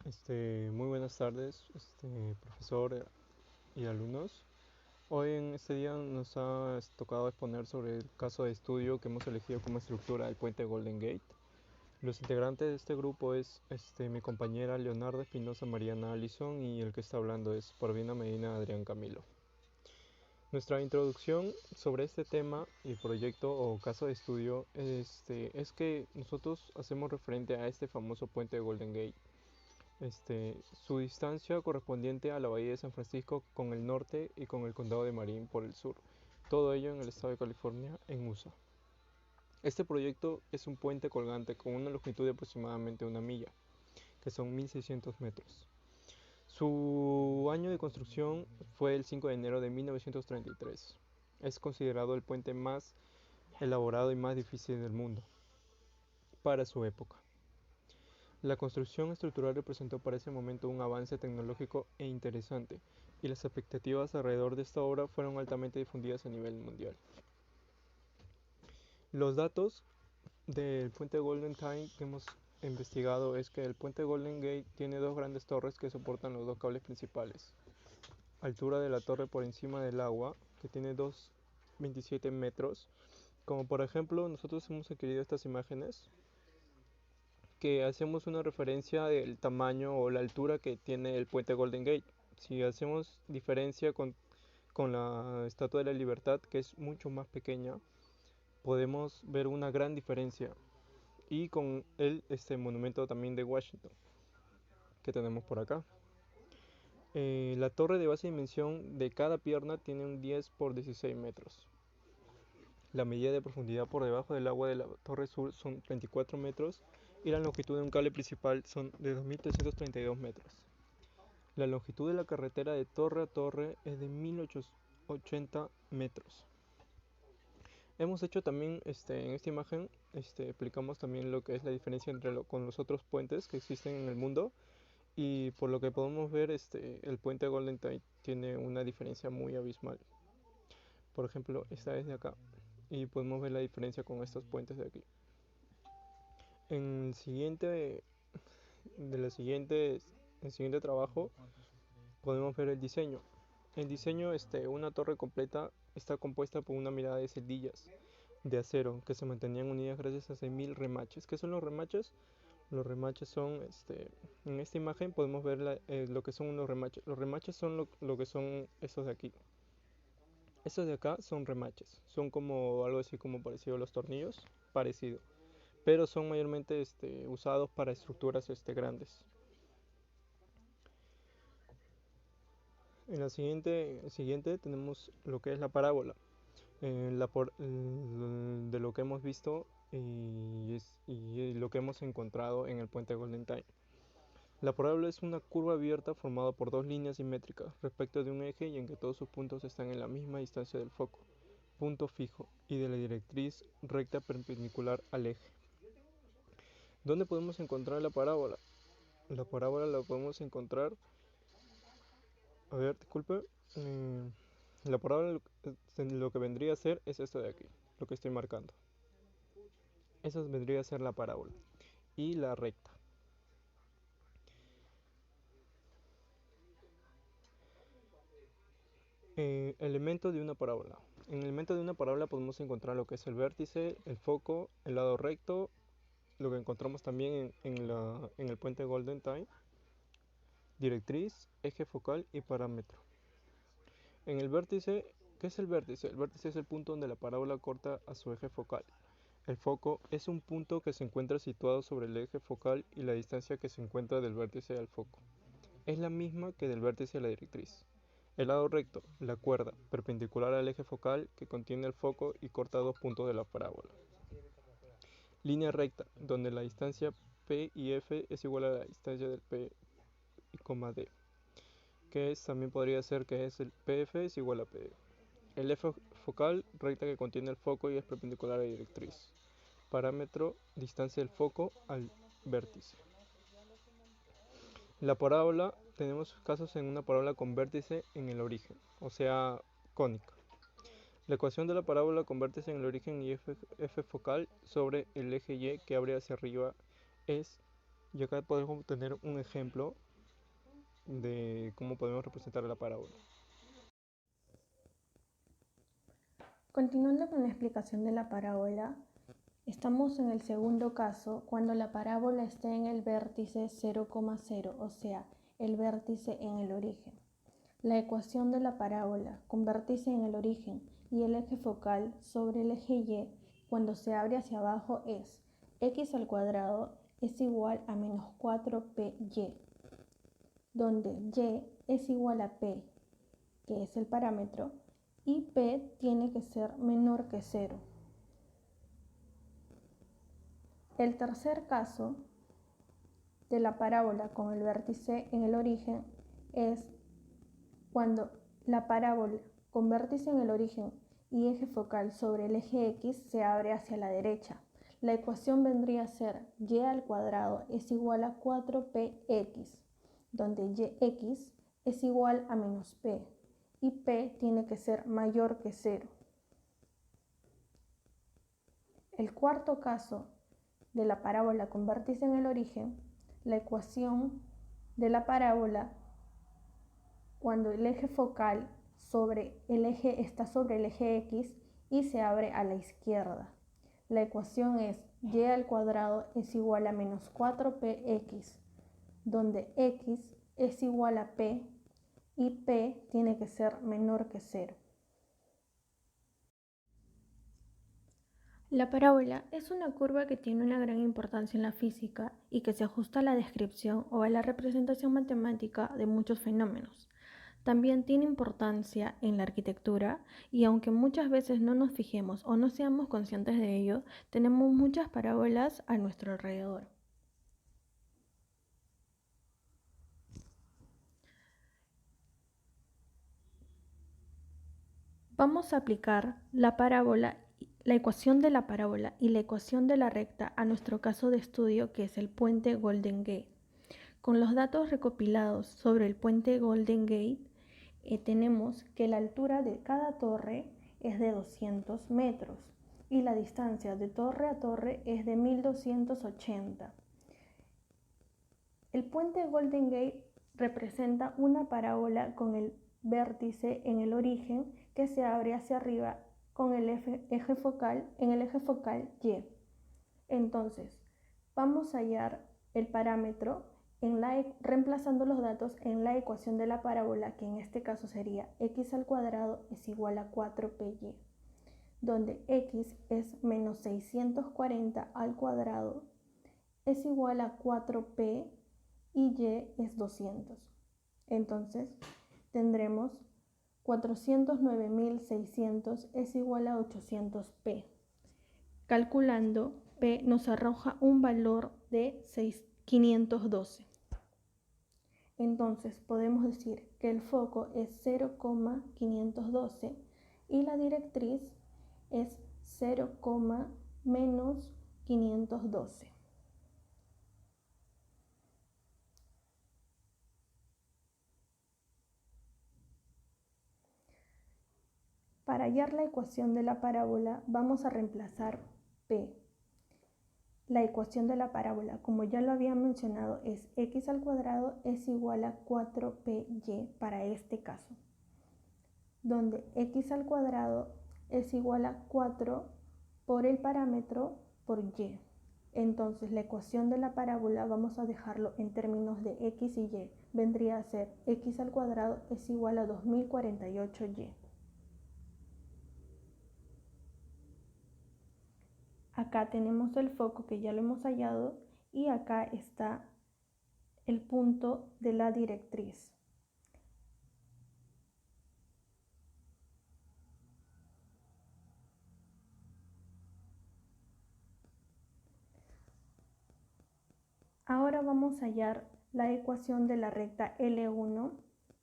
Muy buenas tardes, profesor y alumnos. Hoy en este día nos ha tocado exponer sobre el caso de estudio que hemos elegido como estructura del puente Golden Gate. Los integrantes de este grupo es mi compañera Leonardo Espinosa Mariana Allison y el que está hablando es Porvina Medina Adrián Camilo. Nuestra introducción sobre este tema y proyecto o caso de estudio es que nosotros hacemos referente a este famoso puente de Golden Gate. Su distancia correspondiente a la bahía de San Francisco con el norte y con el condado de Marin por el sur, todo ello en el estado de California, en USA. Este proyecto es un puente colgante con una longitud de aproximadamente una milla, que son 1600 metros. Su año de construcción fue el 5 de enero de 1933. Es considerado el puente más elaborado y más difícil del mundo para su época. La construcción estructural representó para ese momento un avance tecnológico e interesante, y las expectativas alrededor de esta obra fueron altamente difundidas a nivel mundial. Los datos del puente Golden Time que hemos investigado es que el puente Golden Gate tiene dos grandes torres que soportan los dos cables principales. Altura de la torre por encima del agua, que tiene 2,27 metros. Como por ejemplo, nosotros hemos adquirido estas imágenes que hacemos una referencia del tamaño o la altura que tiene el puente Golden Gate. Si hacemos diferencia con la Estatua de la Libertad, que es mucho más pequeña, podemos ver una gran diferencia. Y con este monumento también de Washington, que tenemos por acá. La torre de base dimensión de cada pierna tiene un 10 por 16 metros. La medida de profundidad por debajo del agua de la torre sur son 24 metros y la longitud de un cable principal son de 2.332 metros. La longitud de la carretera de torre a torre es de 1.080 metros. Hemos hecho también, en esta imagen, explicamos también lo que es la diferencia con los otros puentes que existen en el mundo. Y por lo que podemos ver, el puente Golden Tide tiene una diferencia muy abismal. Por ejemplo, esta es de acá. Y podemos ver la diferencia con estos puentes de aquí. En el siguiente, el siguiente trabajo, podemos ver el diseño. El diseño, una torre completa, está compuesta por una mirada de celdillas de acero que se mantenían unidas gracias a 6.000 remaches. ¿Qué son los remaches? Los remaches son, en esta imagen podemos ver lo que son unos remaches. Los remaches son lo que son estos de aquí. Estos de acá son remaches. Son como algo así como parecido a los tornillos. Parecido. Pero son mayormente usados para estructuras grandes. En la siguiente tenemos lo que es la parábola. De lo que hemos visto y lo que hemos encontrado en el puente Golden Time. La parábola es una curva abierta formada por dos líneas simétricas respecto de un eje y en que todos sus puntos están en la misma distancia del foco, punto fijo, y de la directriz recta perpendicular al eje. ¿Dónde podemos encontrar la parábola? La parábola la podemos encontrar, a ver, disculpe, la parábola lo que vendría a ser es esto de aquí, lo que estoy marcando. Esa vendría a ser la parábola y la recta. Elemento de una parábola. En el elemento de una parábola podemos encontrar lo que es el vértice, el foco, el lado recto, lo que encontramos también en el puente Golden Time, directriz, eje focal y parámetro. En el vértice, ¿qué es el vértice? El vértice es el punto donde la parábola corta a su eje focal. El foco es un punto que se encuentra situado sobre el eje focal y la distancia que se encuentra del vértice al foco es la misma que del vértice a la directriz. El lado recto, la cuerda, perpendicular al eje focal que contiene el foco y corta dos puntos de la parábola. Línea recta, donde la distancia P y F es igual a la distancia del P y D, que también podría ser que es el PF es igual a P. El eje focal, recta que contiene el foco y es perpendicular a la directriz. Parámetro, distancia del foco al vértice. La parábola, tenemos casos en una parábola con vértice en el origen, o sea, cónica. La ecuación de la parábola con vértice en el origen y f focal sobre el eje y que abre hacia arriba es Y acá podemos tener un ejemplo de cómo podemos representar la parábola. Continuando con la explicación de la parábola, estamos en el segundo caso cuando la parábola está en el vértice 0,0, o sea, el vértice en el origen. La ecuación de la parábola con vértice en el origen y el eje focal sobre el eje Y cuando se abre hacia abajo es x al cuadrado es igual a menos 4py, donde y es igual a p, que es el parámetro, y p tiene que ser menor que 0. El tercer caso de la parábola con el vértice en el origen es cuando la parábola con vértice en el origen y eje focal sobre el eje X se abre hacia la derecha. La ecuación vendría a ser y al cuadrado es igual a 4px, donde yx es igual a menos p y p tiene que ser mayor que 0. El cuarto caso de la parábola con vértice en el origen, la ecuación de la parábola cuando el eje focal está sobre el eje X y se abre a la izquierda. La ecuación es y al cuadrado es igual a menos 4px, donde x es igual a p y p tiene que ser menor que 0. La parábola es una curva que tiene una gran importancia en la física y que se ajusta a la descripción o a la representación matemática de muchos fenómenos. También tiene importancia en la arquitectura y aunque muchas veces no nos fijemos o no seamos conscientes de ello, tenemos muchas parábolas a nuestro alrededor. Vamos a aplicar la ecuación de la parábola y la ecuación de la recta a nuestro caso de estudio, que es el puente Golden Gate. Con los datos recopilados sobre el puente Golden Gate, tenemos que la altura de cada torre es de 200 metros y la distancia de torre a torre es de 1280. El puente Golden Gate representa una parábola con el vértice en el origen que se abre hacia arriba con el eje focal Y. Entonces, vamos a hallar el parámetro reemplazando los datos en la ecuación de la parábola, que en este caso sería x al cuadrado es igual a 4py, donde x es menos 640 al cuadrado es igual a 4p y y es 200. Entonces, tendremos 409.600 es igual a 800p. Calculando, p nos arroja un valor de 512. Entonces podemos decir que el foco es 0,512 y la directriz es 0, menos 512. Para hallar la ecuación de la parábola vamos a reemplazar p. La ecuación de la parábola, como ya lo había mencionado, es x al cuadrado es igual a 4py para este caso, donde x al cuadrado es igual a 4 por el parámetro por y. Entonces la ecuación de la parábola vamos a dejarlo en términos de x y y. Vendría a ser x al cuadrado es igual a 2048y. Acá tenemos el foco que ya lo hemos hallado y acá está el punto de la directriz. Ahora vamos a hallar la ecuación de la recta L1,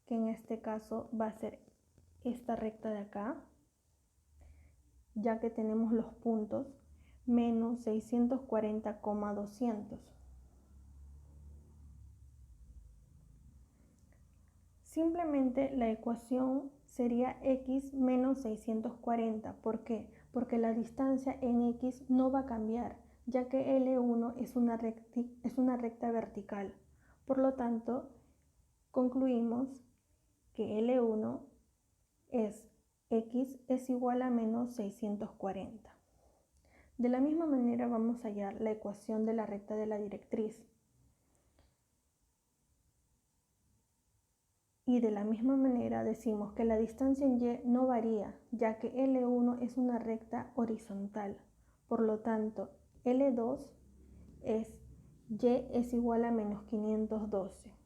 que en este caso va a ser esta recta de acá, ya que tenemos los puntos menos 640,200. Simplemente la ecuación sería x menos 640. ¿Por qué? Porque la distancia en x no va a cambiar. ya que L1 es una recta vertical. Por lo tanto, concluimos que L1 es x es igual a menos 640. De la misma manera vamos a hallar la ecuación de la recta de la directriz. Y de la misma manera decimos que la distancia en y no varía, ya que L1 es una recta horizontal. Por lo tanto, L2 es y es igual a menos 512.